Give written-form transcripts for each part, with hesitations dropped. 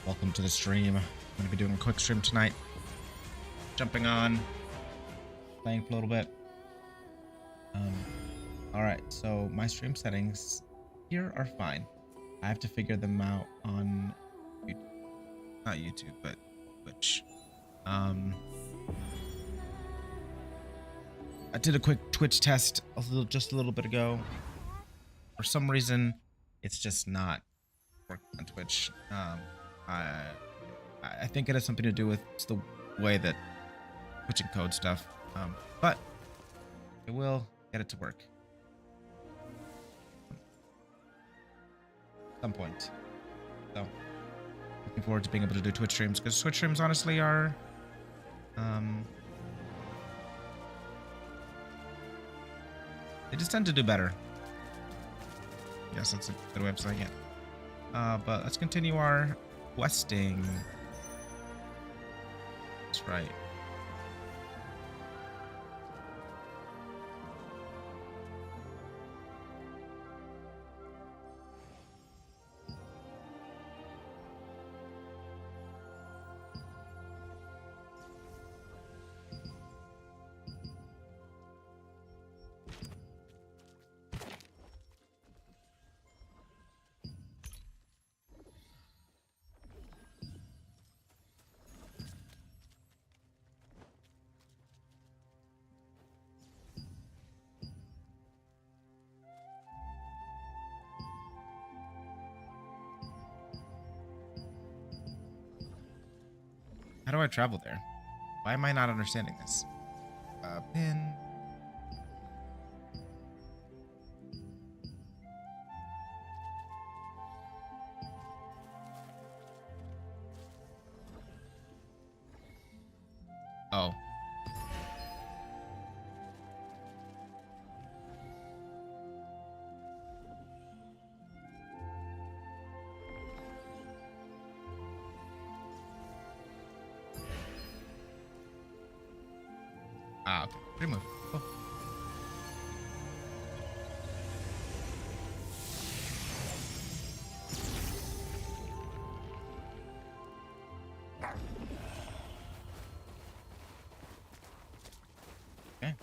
Welcome to the stream. I'm going to be doing a quick stream tonight. Jumping on, playing for a little bit. Alright, so my stream settings here are fine. I have to figure them out on YouTube. Not YouTube, but Twitch. I did a quick Twitch test just a little bit ago. For some reason, it's just not working on Twitch. I think it has something to do with the way that Twitch encodes stuff, but it will get it to work at some point. So looking forward to being able to do Twitch streams, because Twitch streams honestly are they just tend to do better. Yes, that's a good way of saying it. But let's continue our questing. That's right. How do I travel there? Why am I not understanding this? Pin. Oh. Ah, okay. Remove. Cool. Okay.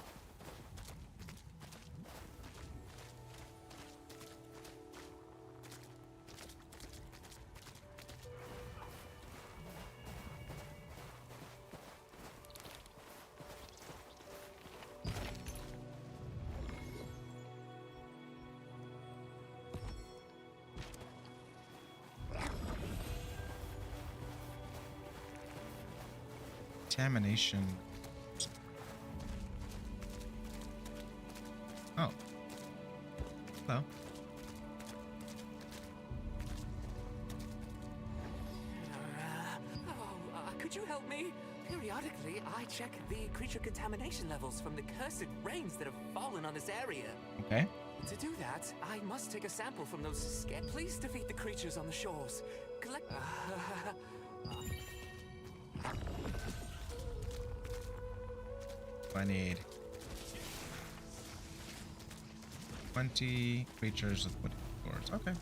Contamination. Oh. Hello. Could you help me? Periodically, I check the creature contamination levels from the cursed rains that have fallen on this area. Okay. To do that, I must take a sample from those Please defeat the creatures on the shores. Collect... I need 20 creatures with wood swords. Okay.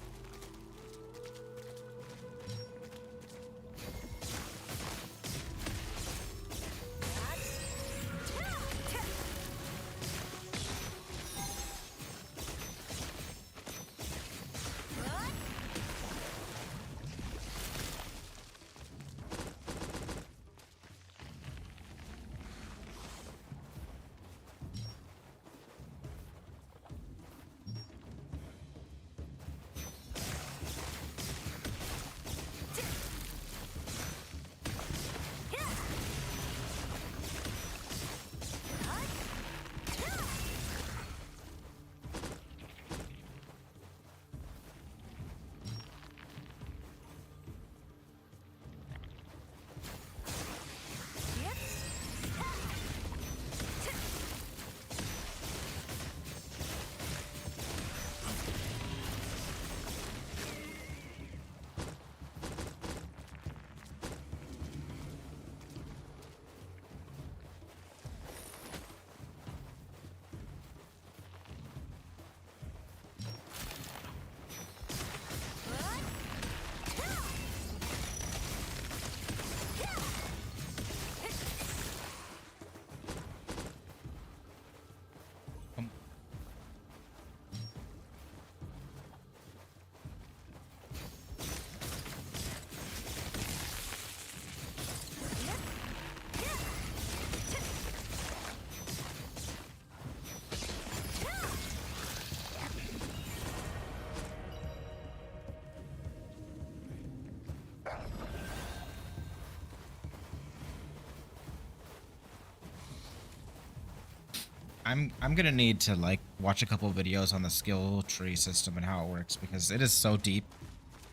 I'm gonna need to like watch a couple of videos on the skill tree system and how it works because it is so deep.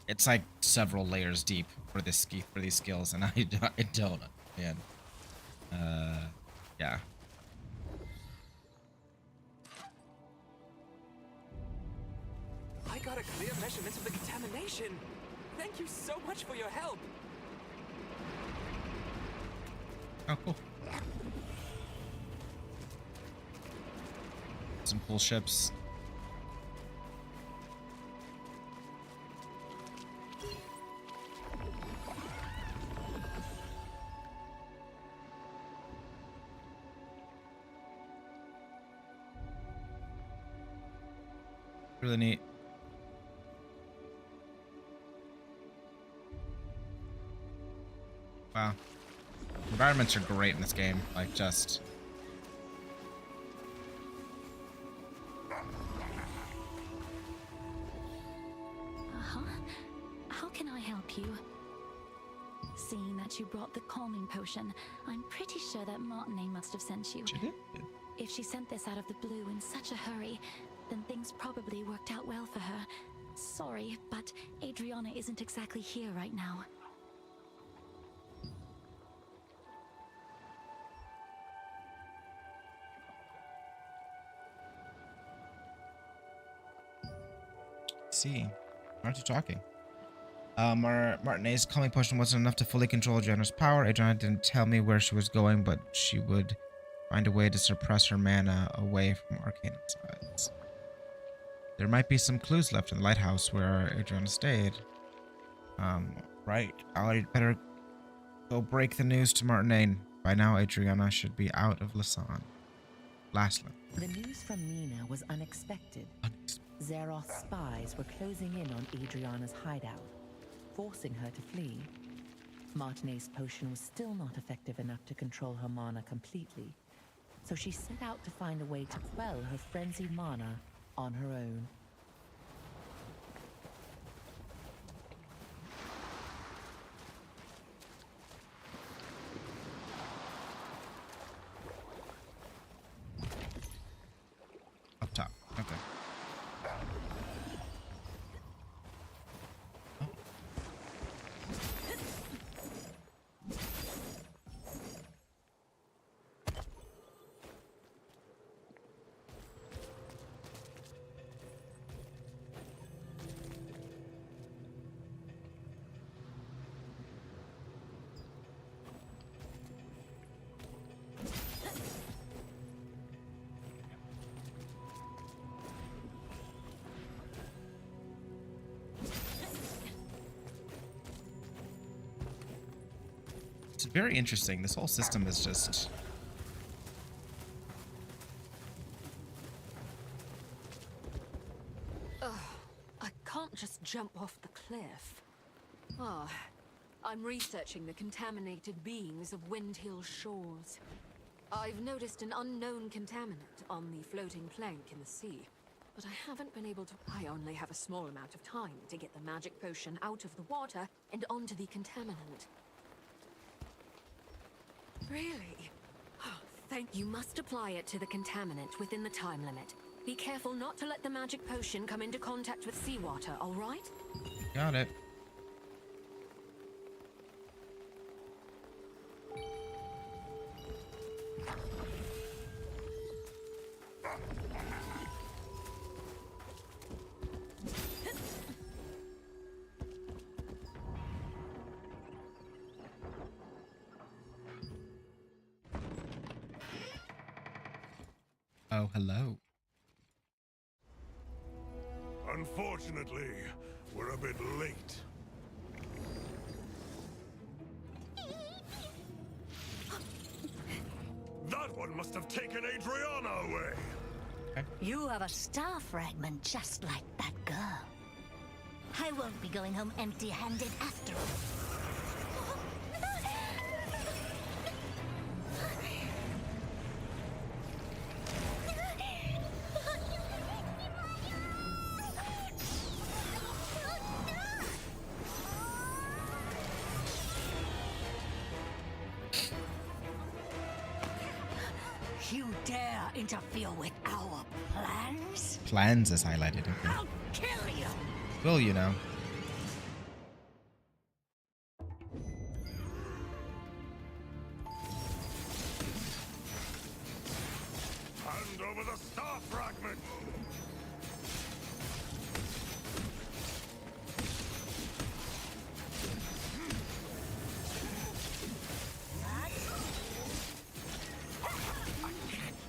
It's like several layers deep for these skills, and I don't understand. Yeah. I got a clear measurement of the contamination. Thank you so much for your help. Oh, cool. Some cool ships. Really neat. Wow. Environments are great in this game. Like, just... Uh-huh. How can I help you? Seeing that you brought the calming potion, I'm pretty sure that Martinet must have sent you. She did? If she sent this out of the blue in such a hurry, then things probably worked out well for her. Sorry, but Adriana isn't exactly here right now. See. Aren't you talking? Martinet's calming potion wasn't enough to fully control Adriana's power. Adriana didn't tell me where she was going, but she would find a way to suppress her mana away from arcane sides. There might be some clues left in the lighthouse where Adriana stayed. Right. I'd better go break the news to Martinet. By now, Adriana should be out of Lasan. Lastly. The news from Nina was unexpected. Zeroth's spies were closing in on Adriana's hideout, forcing her to flee. Martinet's potion was still not effective enough to control her mana completely, so she set out to find a way to quell her frenzied mana on her own. Up top. Okay. It's very interesting. This whole system is just... I can't just jump off the cliff. I'm researching the contaminated beings of Windhill shores. I've noticed an unknown contaminant on the floating plank in the sea, but I haven't been able to... I only have a small amount of time to get the magic potion out of the water and onto the contaminant. Really? Thank you. Must apply it to the contaminant within the time limit. Be careful not to let the magic potion come into contact with seawater, all right? Got it. Oh, hello. Unfortunately, we're a bit late. That one must have taken Adriana away. You have a star fragment just like that girl. I won't be going home empty-handed after all. You dare interfere with our plans? Plans is highlighted. Okay. I'll kill you! Will you now? Hand over the star fragment!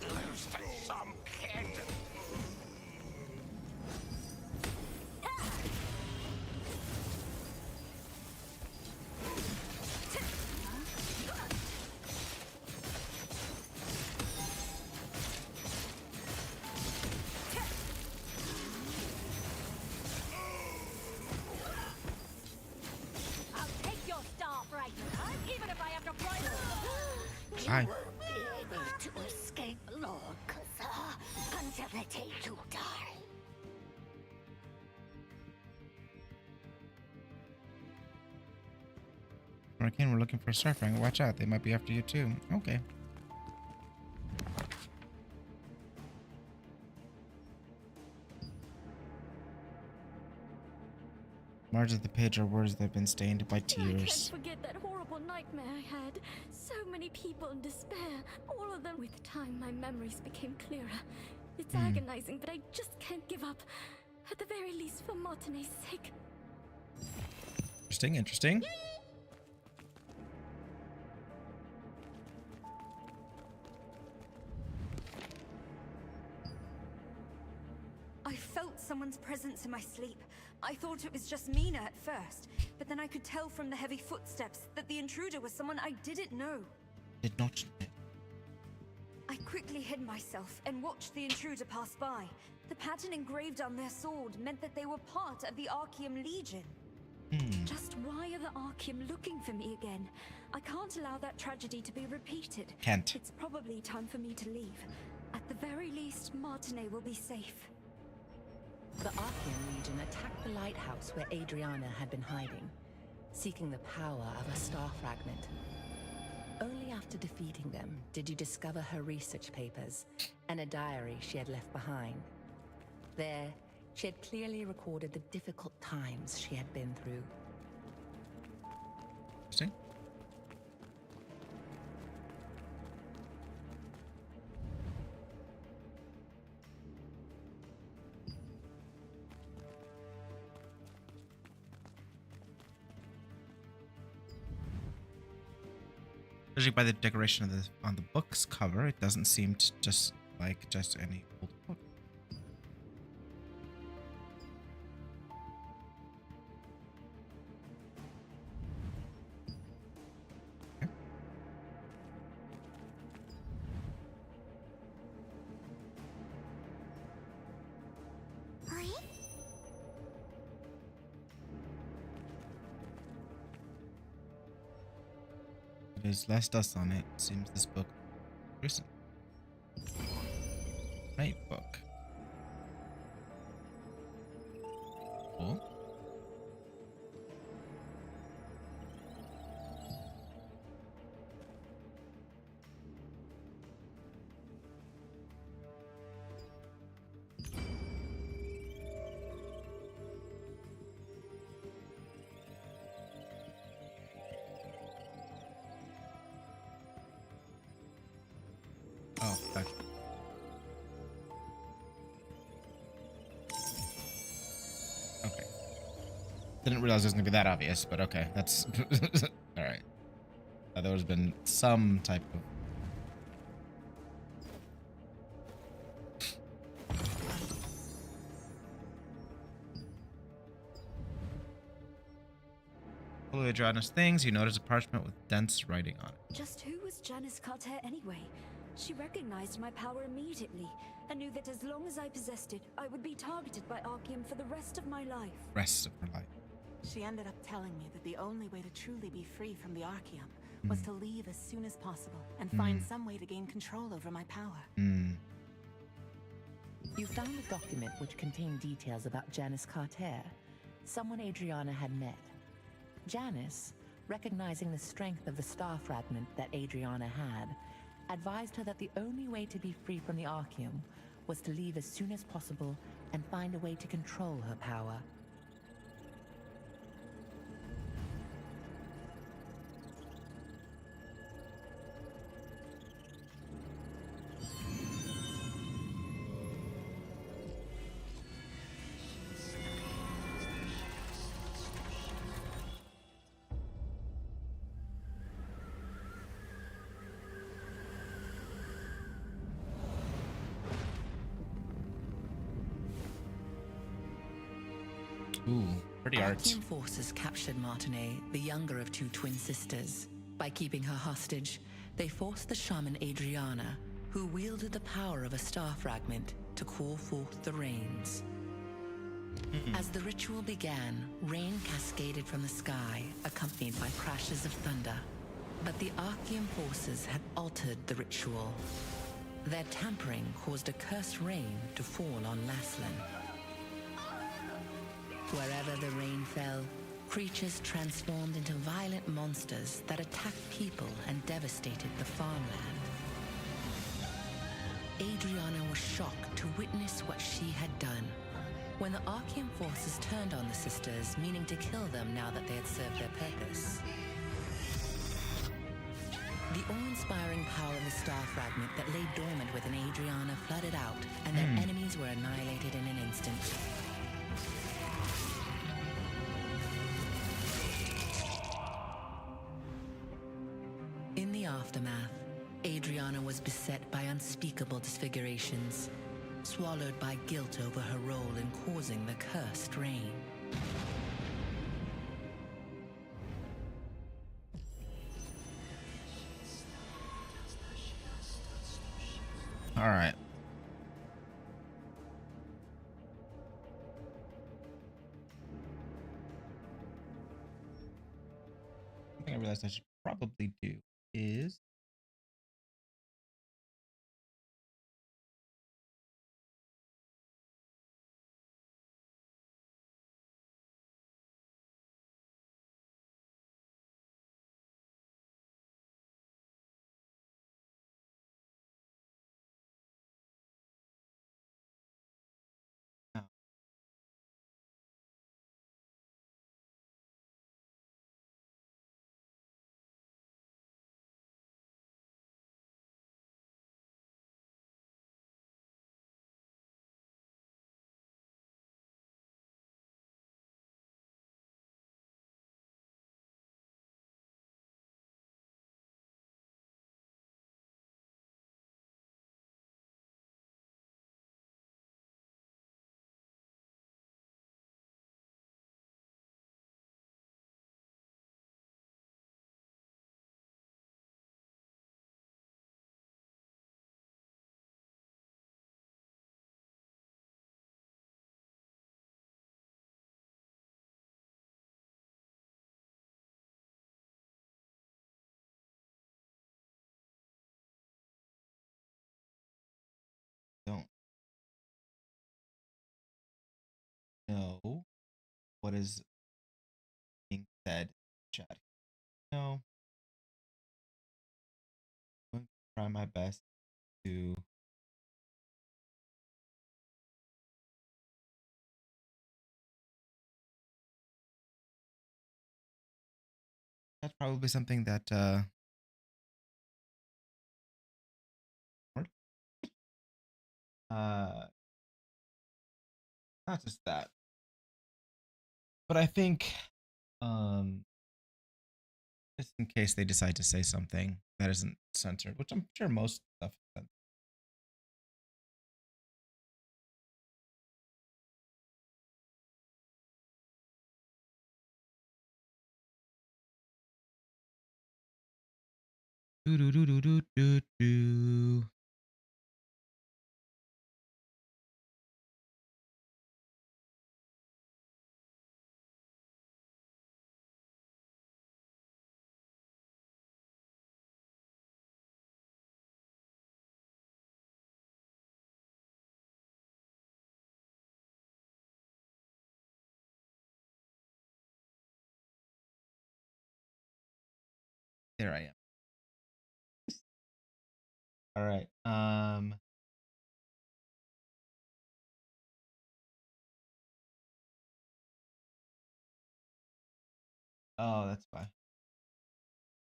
Lose to some kid! I'll take your star fragment, even if I have to price Hi. You won't be able to escape Lord Kazar until the day you die. Arcane, we're looking for a star fragment. Watch out, they might be after you too. Okay. Margins of the page are words that have been stained by I can't tears. forget that horrible nightmare I had. So many people in despair. All of them. With time, my memories became clearer. It's agonizing, but I just can't give up. At the very least, for Martine's sake. Interesting, interesting. I felt someone's presence in my sleep. I thought it was just Mina at first, but then I could tell from the heavy footsteps that the intruder was someone I didn't know. Did not. I quickly hid myself and watched the intruder pass by. The pattern engraved on their sword meant that they were part of the Archeum Legion. Just why are the Archeum looking for me again? I can't allow that tragedy to be repeated. Can't. It's probably time for me to leave. At the very least, Martine will be safe. The Archean Legion attacked the lighthouse where Adriana had been hiding, seeking the power of a star fragment. Only after defeating them did you discover her research papers and a diary she had left behind. There, she had clearly recorded the difficult times she had been through. Interesting. Judging by the decoration of on the book's cover, it doesn't seem to just like just any old book. Okay. There's less dust on it. Seems this book recent. Night book. Cool. Oh, fuck. Okay. Didn't realize it was gonna be that obvious, but okay, that's alright. There has been some type of Pull Adriana's things, you notice a parchment with dense writing on it. Just who was Janice Carter anyway? She recognized my power immediately and knew that as long as I possessed it, I would be targeted by Archeum for the rest of my life. Rest of her life. She ended up telling me that the only way to truly be free from the Archeum was to leave as soon as possible and find some way to gain control over my power. You found a document which contained details about Janice Carter, someone Adriana had met. Janice, recognizing the strength of the star fragment that Adriana had, advised her that the only way to be free from the Archeum was to leave as soon as possible and find a way to control her power. Ooh, pretty art. Archeum forces captured Martinet, the younger of two twin sisters. By keeping her hostage, they forced the shaman Adriana, who wielded the power of a star fragment, to call forth the rains. As the ritual began, rain cascaded from the sky, accompanied by crashes of thunder. But the Archeum forces had altered the ritual. Their tampering caused a cursed rain to fall on Laslan. Wherever the rain fell, creatures transformed into violent monsters that attacked people and devastated the farmland. Adriana was shocked to witness what she had done. When the Archeum forces turned on the sisters, meaning to kill them now that they had served their purpose. The awe-inspiring power of the star fragment that lay dormant within Adriana flooded out, and their enemies were annihilated in an instant. In the aftermath, Adriana was beset by unspeakable disfigurations, swallowed by guilt over her role in causing the cursed rain. All right. Something I realized I should probably do is oh, don't know what is being said in the chat. No, I'm going to try my best to. That's probably something that uh not just that, but I think just in case they decide to say something that isn't censored, which I'm sure most stuff is censored. Do do do do do do do. There I am. All right. Oh, that's fine.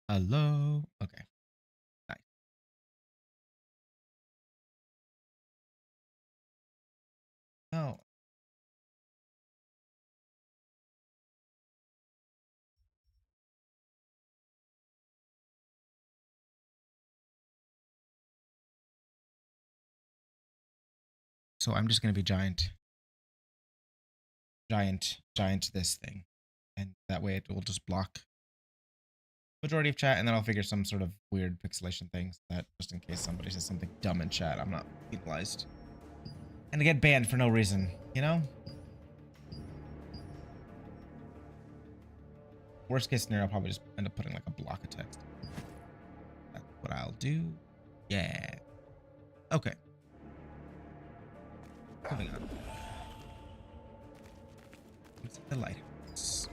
Hello. Okay. Nice. No. So I'm just gonna be giant this thing, and that way it will just block majority of chat, and then I'll figure some sort of weird pixelation things that just in case somebody says something dumb in chat, I'm not penalized and I get banned for no reason, you know. Worst case scenario, I'll probably just end up putting like a block of text. That's what I'll do. Yeah. Okay. Moving on. Let's hit the lighthouse.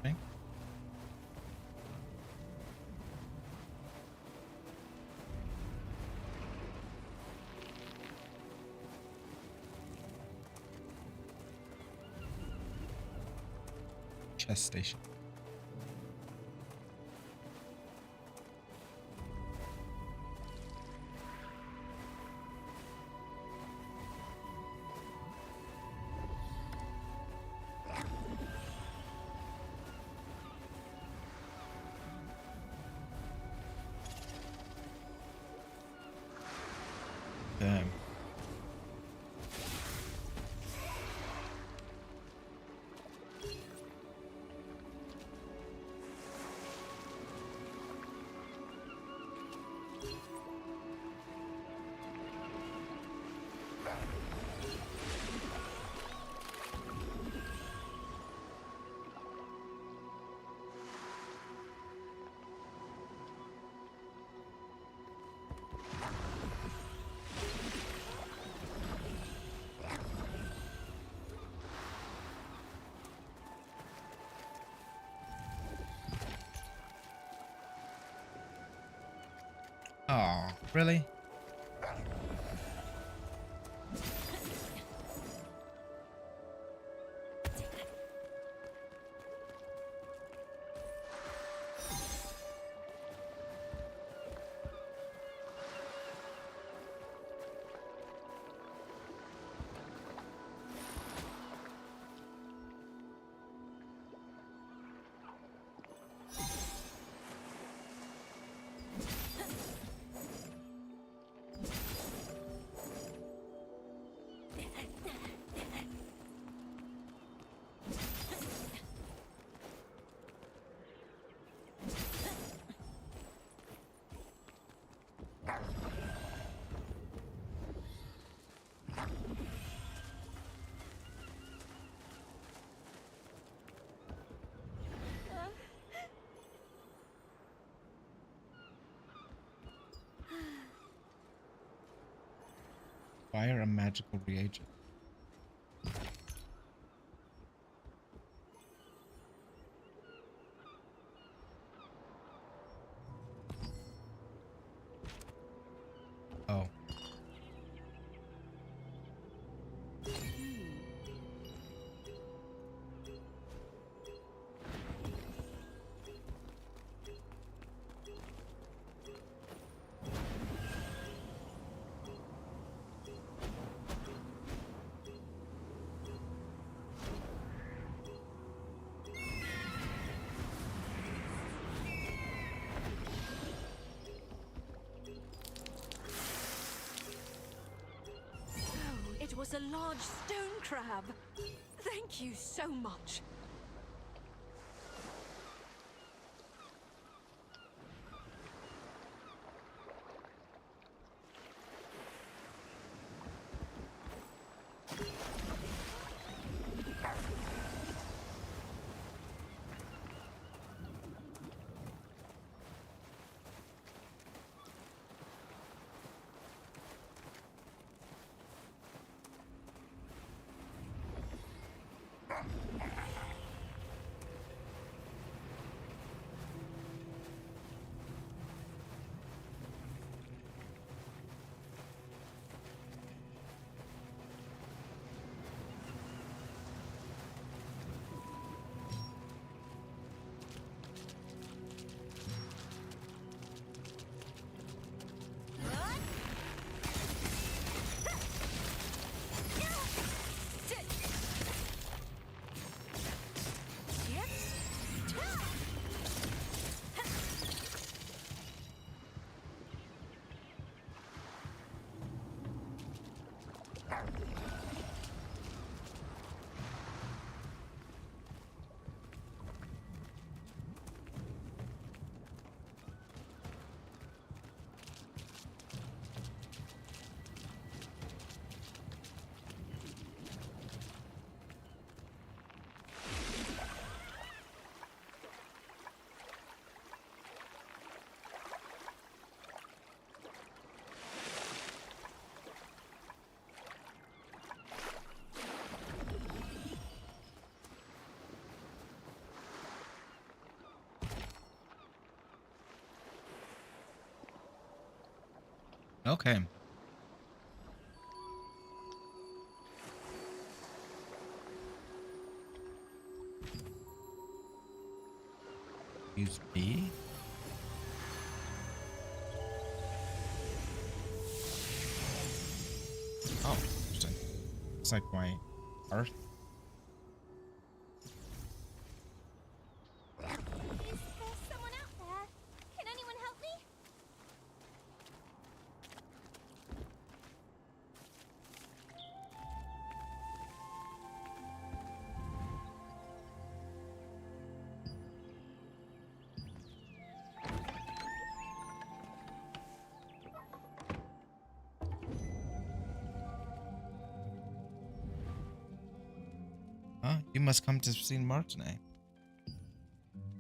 Okay. Chest station. Damn. Oh, really? Acquire a magical reagent. Oh. It was a large stone crab. Thank you so much. Okay. Use B. Oh, interesting. It's like my Earth. Is there someone out there? Can anyone help me? Huh? You must come to see Martinet.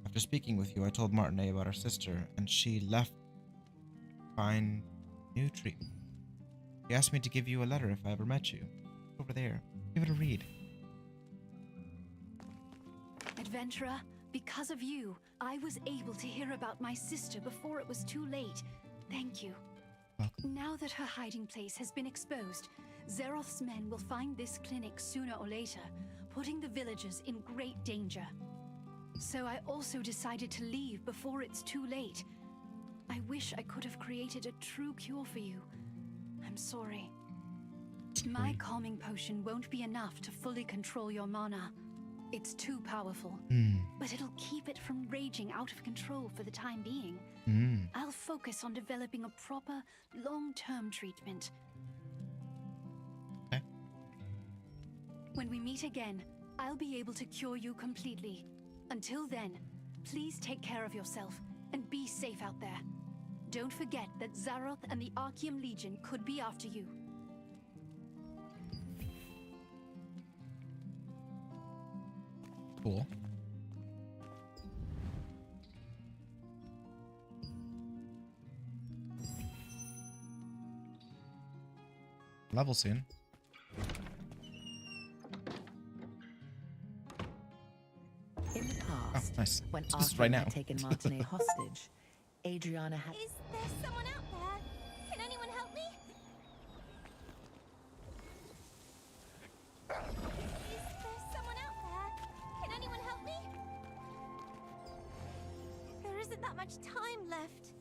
After speaking with you, I told Martinet about our sister, and she left to find new treatment. She asked me to give you a letter if I ever met you. It's over there. Give it a read. Adventurer, because of you, I was able to hear about my sister before it was too late. Thank you. Welcome. Now that her hiding place has been exposed, Zeroth's men will find this clinic sooner or later, putting the villagers in great danger. So I also decided to leave before it's too late. I wish I could have created a true cure for you. I'm sorry. My calming potion won't be enough to fully control your mana. It's too powerful. But it'll keep it from raging out of control for the time being. I'll focus on developing a proper, long-term treatment. Okay. When we meet again, I'll be able to cure you completely. Until then, please take care of yourself and be safe out there. Don't forget that Zaroth and the Archeum Legion could be after you. Cool. level soon. In the past, nice. when Just Arthur right now. had taken Martinet hostage, Adriana had... Is there someone out there? Can anyone help me? Is there someone out there? Can anyone help me? There isn't that much time left.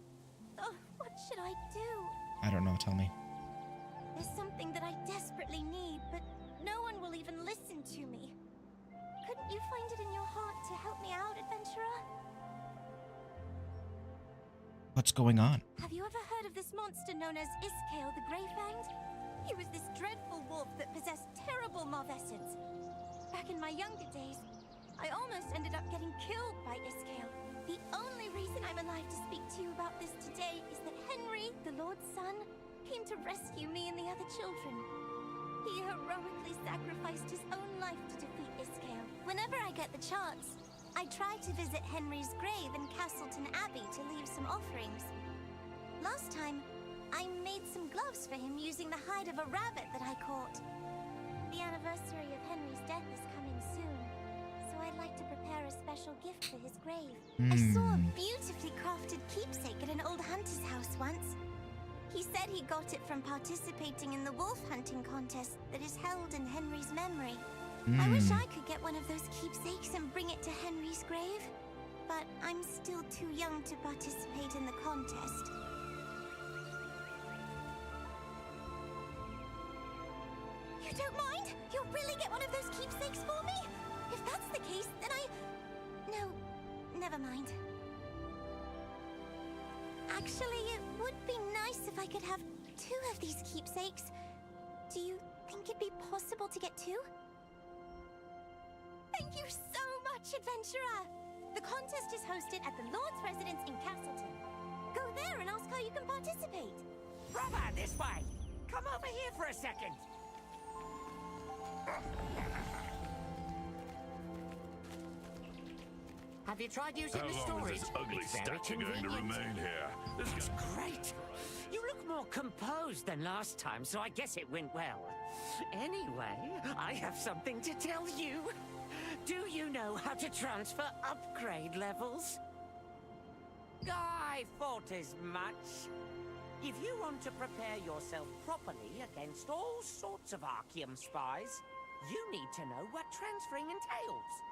Oh, what should I do? I don't know. Tell me. There's something that I desperately need, but no one will even listen to me. Couldn't you find it in your heart to help me out, adventurer? What's going on? Have you ever heard of this monster known as Iskale the Greyfanged? He was this dreadful wolf that possessed terrible moth essence. Back in my younger days, I almost ended up getting killed by Iskale. The only reason I'm alive to speak to you about this today is that Henry, the Lord's son, came to rescue me and the other children. He heroically sacrificed his own life to defeat Iskale. Whenever I get the chance, I try to visit Henry's grave in Castleton Abbey to leave some offerings. Last time, I made some gloves for him using the hide of a rabbit that I caught. The anniversary of Henry's death is coming soon, so I'd like to prepare a special gift for his grave. I saw a beautifully crafted keepsake at an old hunter's house once. He said he got it from participating in the wolf hunting contest that is held in Henry's memory. I wish I could get one of those keepsakes and bring it to Henry's grave, but I'm still too young to participate in the contest. You don't mind? You'll really get one of those keepsakes for me? If that's the case, then No, never mind. Actually, it would be nice if I could have 2 of these keepsakes. Do you think it'd be possible to get 2? Thank you so much, adventurer! The contest is hosted at the Lord's residence in Castleton. Go there and ask how you can participate. Brother, this way! Come over here for a second! Have you tried using How the long storage? is this ugly It's very statue going to convenient. remain here? This is Great! You look more composed than last time, so I guess it went well. Anyway, I have something to tell you. Do you know how to transfer upgrade levels? I thought as much. If you want to prepare yourself properly against all sorts of Archeum spies, you need to know what transferring entails.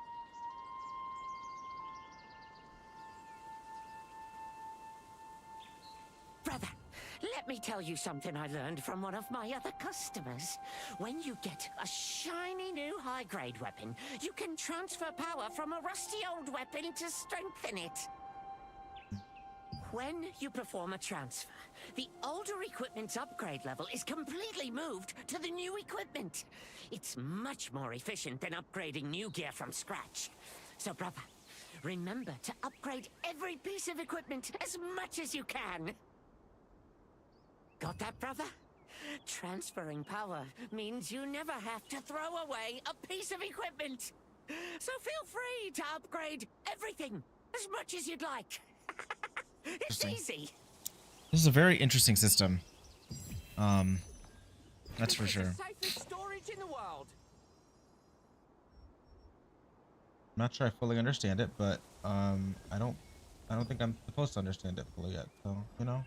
Brother, let me tell you something I learned from one of my other customers. When you get a shiny new high-grade weapon, you can transfer power from a rusty old weapon to strengthen it. When you perform a transfer, the older equipment's upgrade level is completely moved to the new equipment. It's much more efficient than upgrading new gear from scratch. So, brother, remember to upgrade every piece of equipment as much as you can. Got that, brother? Transferring power means you never have to throw away a piece of equipment. So feel free to upgrade everything as much as you'd like. It's easy. This is a very interesting system. That's for sure. Safest storage in the world. I'm not sure I fully understand it, but I don't think I'm supposed to understand it fully yet. So, you know.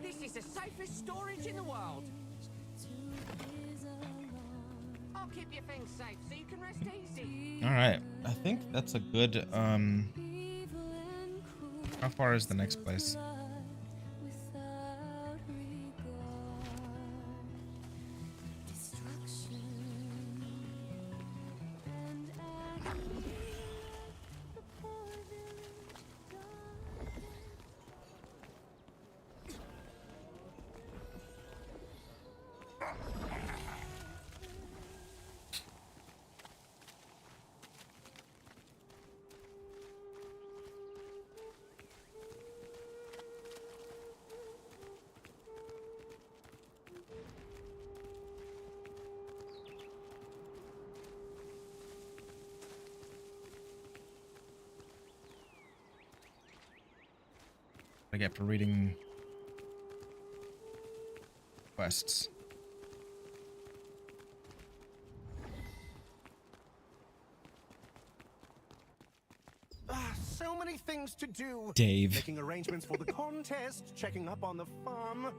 This is the safest storage in the world. I'll keep your things safe so you can rest easy. All right, I think that's a good. How far is the next place? get for reading quests. So many things to do. Dave. Making arrangements for the contest, checking up on the farm.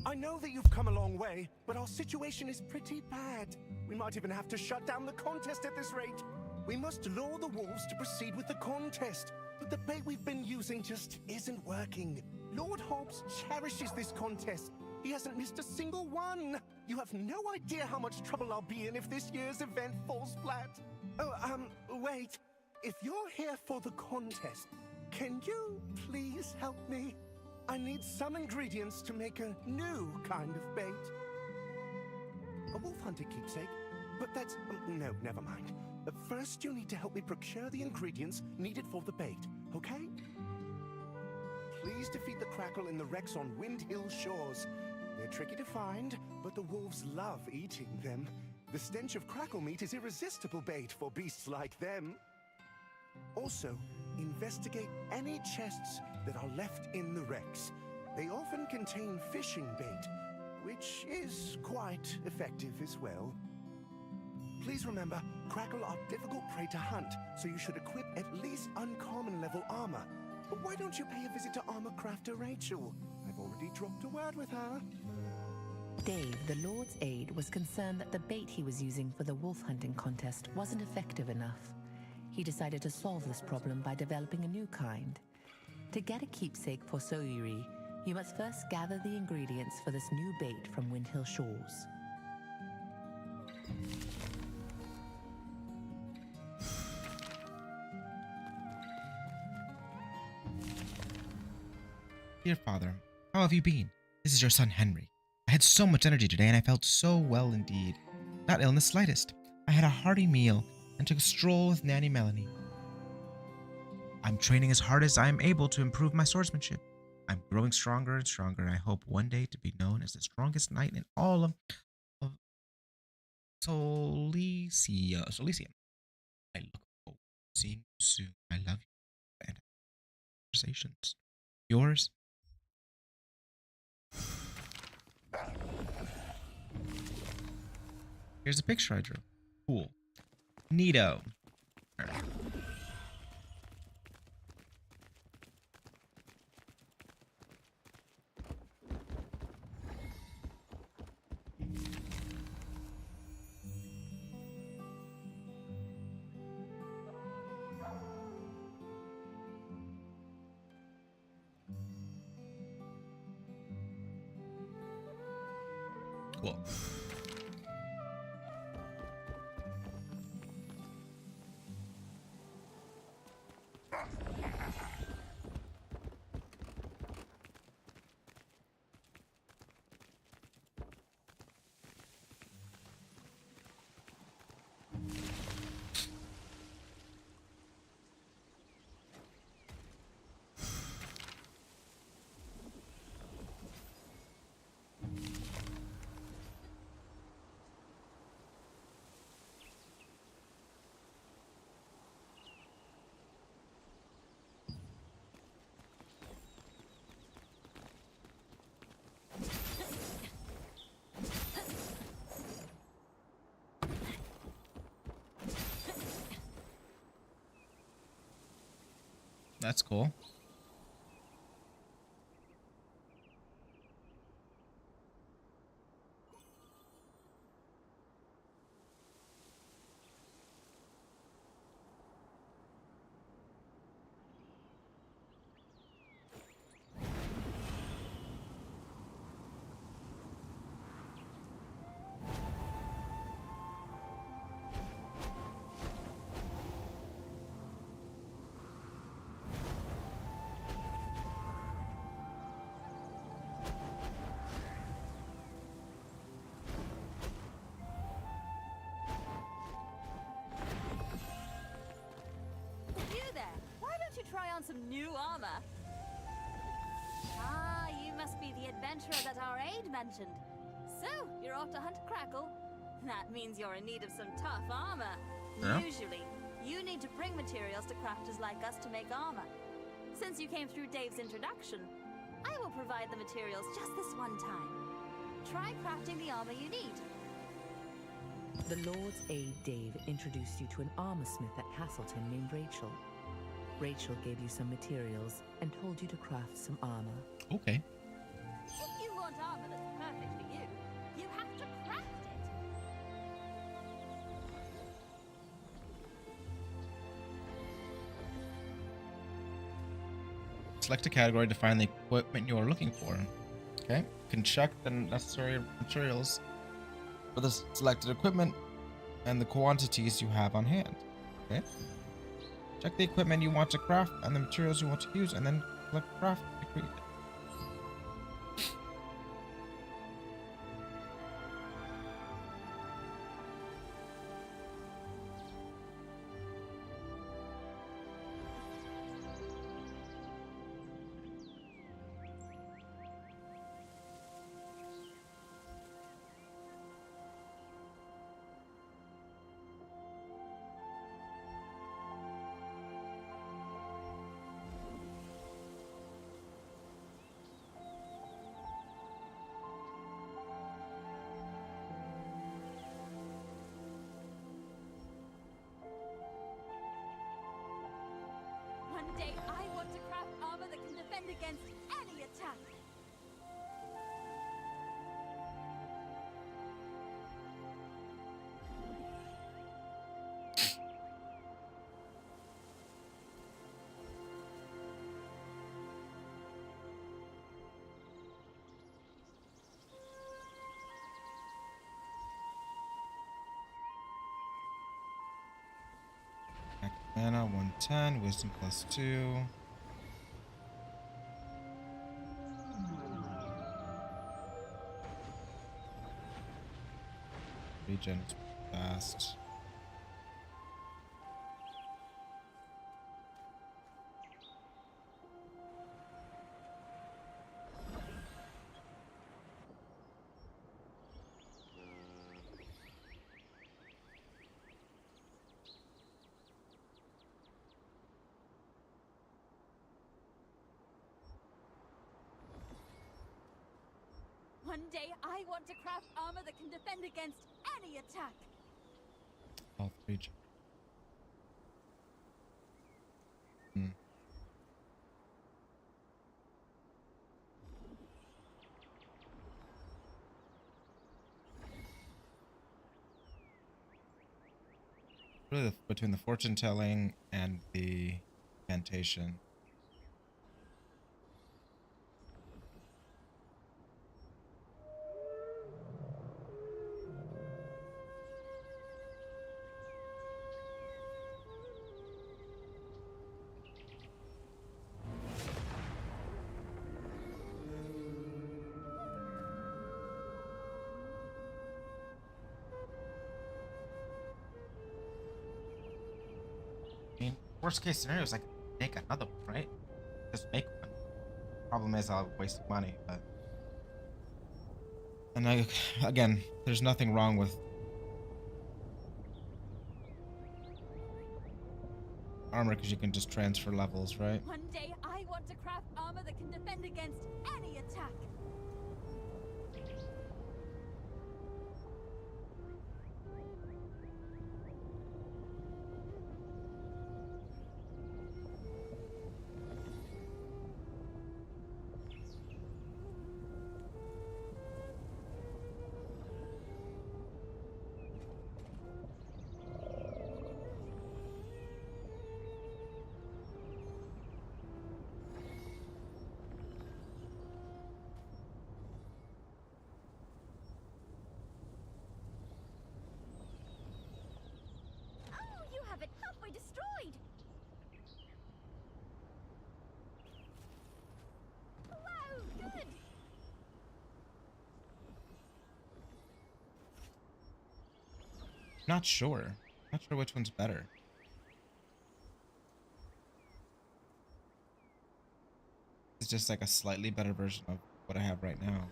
I know that you've come a long way, but our situation is pretty bad. We might even have to shut down the contest at this rate. We must lure the wolves to proceed with the contest, but the bait we've been using just isn't working. Lord Hobbs cherishes this contest. He hasn't missed a single one. You have no idea how much trouble I'll be in if this year's event falls flat. Oh, wait. If you're here for the contest, can you please help me? I need some ingredients to make a new kind of bait. A wolf hunter keepsake? But that's... no, never mind. First, you need to help me procure the ingredients needed for the bait, okay? Please defeat the Crackle in the wrecks on Wind Hill Shores. They're tricky to find, but the wolves love eating them. The stench of crackle meat is irresistible bait for beasts like them. Also, investigate any chests that are left in the wrecks. They often contain fishing bait, which is quite effective as well. Please remember, crackle are difficult prey to hunt, so you should equip at least uncommon level armor. But why don't you pay a visit to armor crafter Rachel? I've already dropped a word with her. Dave, the Lord's aide, was concerned that the bait he was using for the wolf hunting contest wasn't effective enough. He decided to solve this problem by developing a new kind. To get a keepsake for Soyuri, you must first gather the ingredients for this new bait from Wind Hill Shores. Dear Father, how have you been? This is your son Henry. I had so much energy today and I felt so well indeed. Not ill in the slightest. I had a hearty meal and took a stroll with Nanny Melanie. I'm training as hard as I am able to improve my swordsmanship. I'm growing stronger and stronger, and I hope one day to be known as the strongest knight in all of Solicia. I look forward to seeing you soon. I love you and conversations. Yours, here's a picture I drew. Cool. Neato. Cool. That's cool. Try on some new armor. Ah, you must be the adventurer that our aide mentioned. So, you're off to hunt a crackle? That means you're in need of some tough armor. Yeah. Usually, you need to bring materials to crafters like us to make armor. Since you came through Dave's introduction, I will provide the materials just this one time. Try crafting the armor you need. The Lord's Aide Dave introduced you to an armor smith at Castleton named Rachel. Rachel gave you some materials and told you to craft some armor. Okay. If you want armor that's perfect for you, you have to craft it. Select a category to find the equipment you are looking for. Okay. You can check the necessary materials for the selected equipment and the quantities you have on hand. Okay. Check the equipment you want to craft and the materials you want to use, and then select craft to create it. One day I want to craft armor that can defend against any attack. Mana 110, wisdom +2. Regen fast. One day I want to craft armor that can defend against any attack. Health regen. Really, between the fortune telling and the incantation. I mean, worst case scenario is I can make another one, right? Just make one. Problem is I'll waste money, but... And again, there's nothing wrong with armor because you can just transfer levels, right? One day I want to craft armor that can defend against any attack. destroyed! Wow, good! Not sure. Not sure which one's better. It's just like a slightly better version of what I have right now.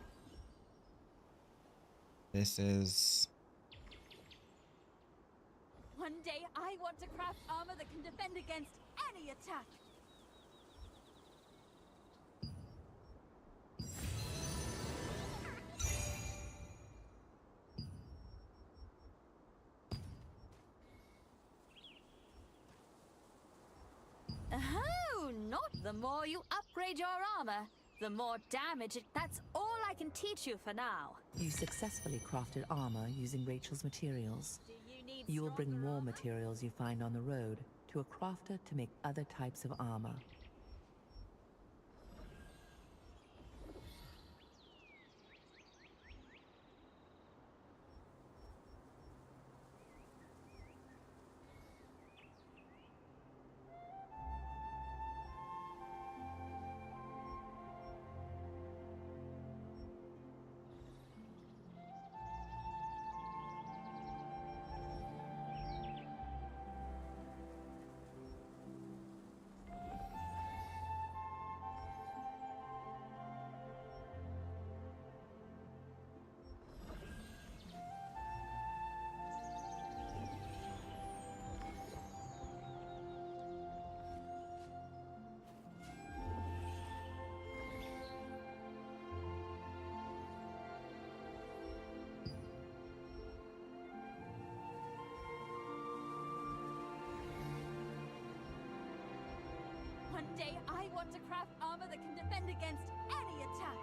This is... One day I want to craft armor that can defend against any attack. Oh, not the more you upgrade your armor, the more damage it. That's all I can teach you for now. You successfully crafted armor using Rachel's materials. You will bring more materials you find on the road to a crafter to make other types of armor. One day I want to craft armor that can defend against any attack.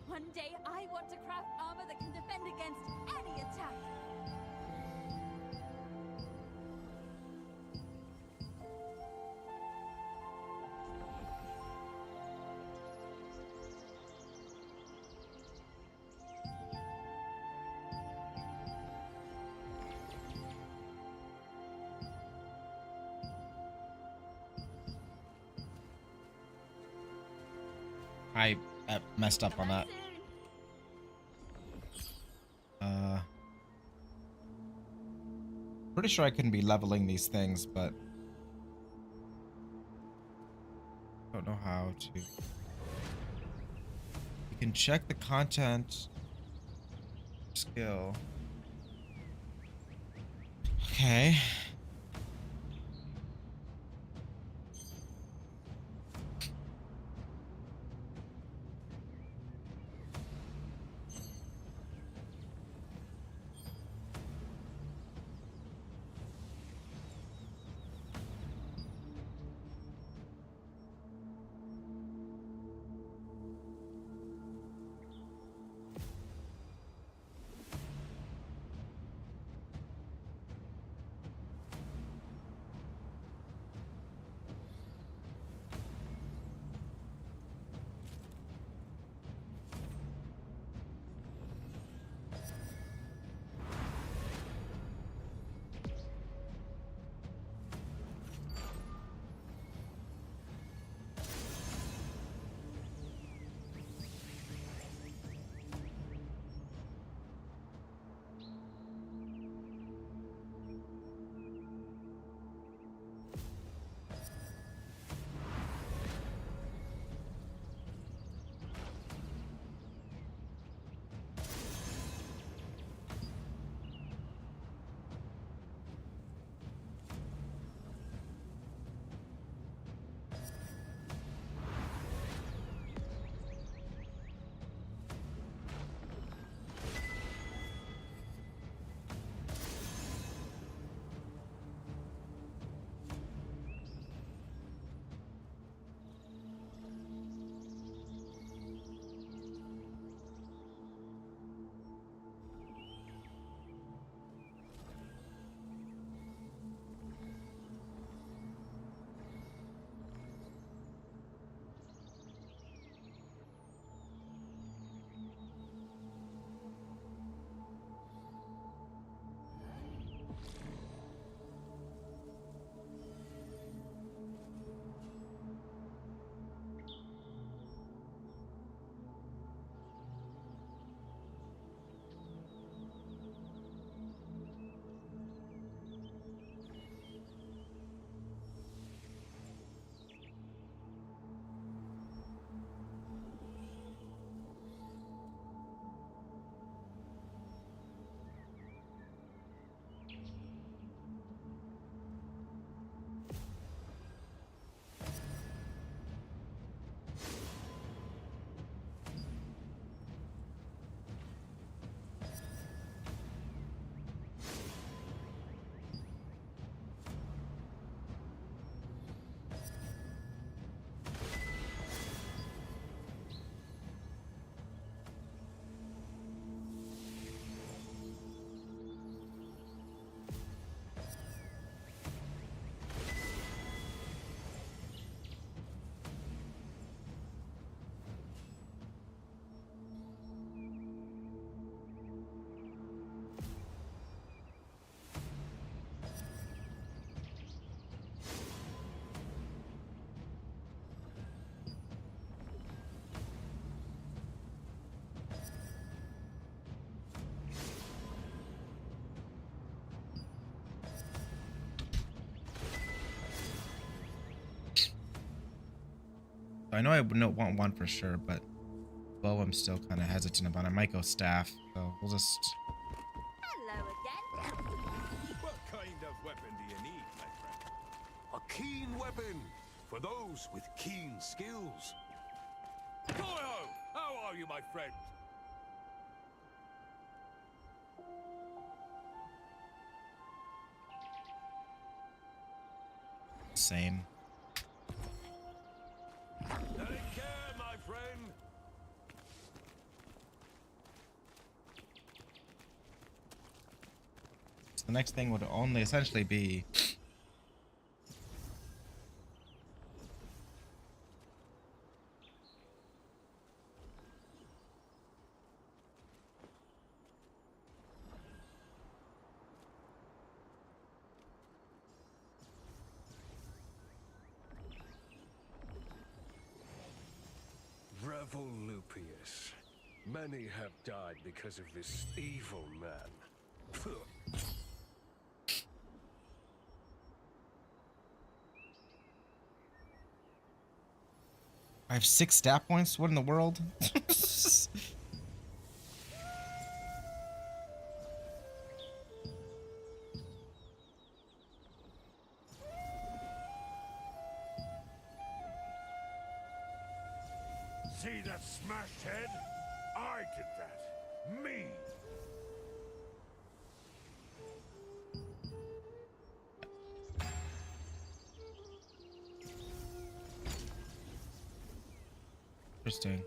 One day I want to craft armor that can defend against any attack. I messed up on that. Pretty sure I couldn't be leveling these things, but don't know how to. You can check the content skill. Okay. I know I would not want one for sure, but bow I'm still kind of hesitant about. I might go staff, so we'll just. Hello again. What kind of weapon do you need, my friend? A keen weapon for those with keen skills. Toyo, how are you, my friend? Same. Take care, my friend. So the next thing would only essentially be. Revolupius. Many have died because of this evil man. I have 6 stat points. What in the world? See that smashed head? I did that. Me. Interesting.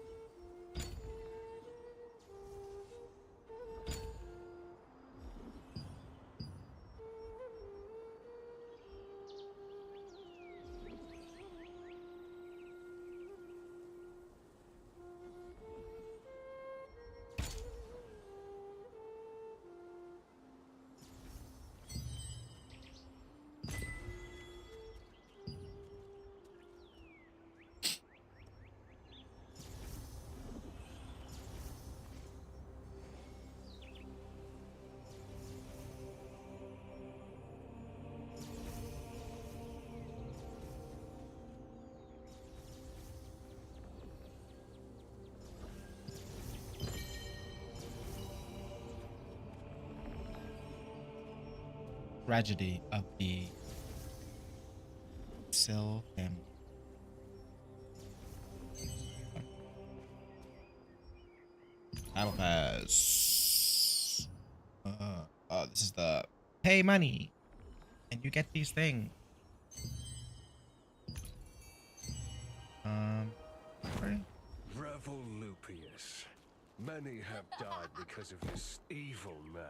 Tragedy of the Sill family. Battle Pass. Oh, this is the pay money, and you get these things. Sorry. Revolupius. Many have died because of this evil man.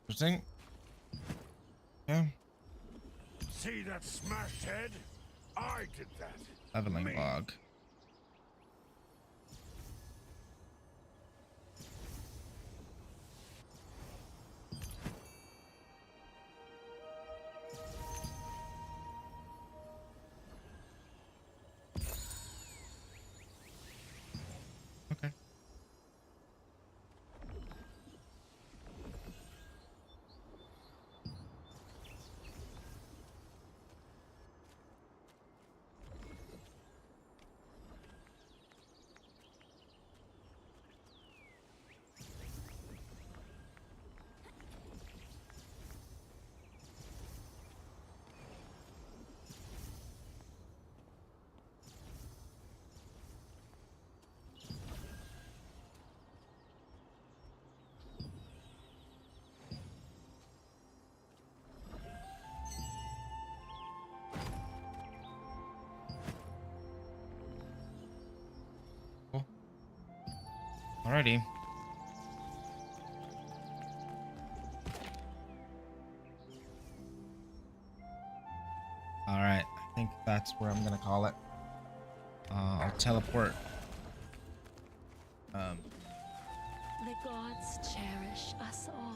Interesting. Yeah. See that smashed head? I did that. Leveling Me. log. Okay. Alrighty. Alright, I think that's where I'm gonna call it. I'll teleport. The gods cherish us all.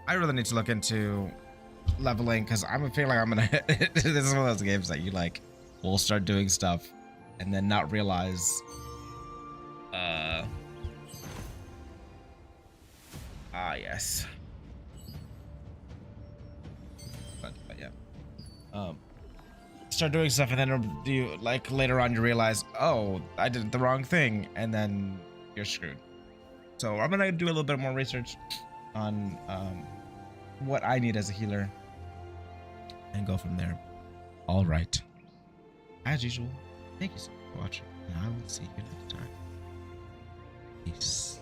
I really need to look into leveling because I'm feeling like I'm gonna. This is one of those games that you like will start doing stuff and then not realize. Yes. But yeah. Start doing stuff and then you like later on you realize, oh, I did the wrong thing, and then you're screwed. So I'm gonna do a little bit more research on what I need as a healer and go from there. All right. As usual, thank you so much for watching, and I will see you next time. Peace.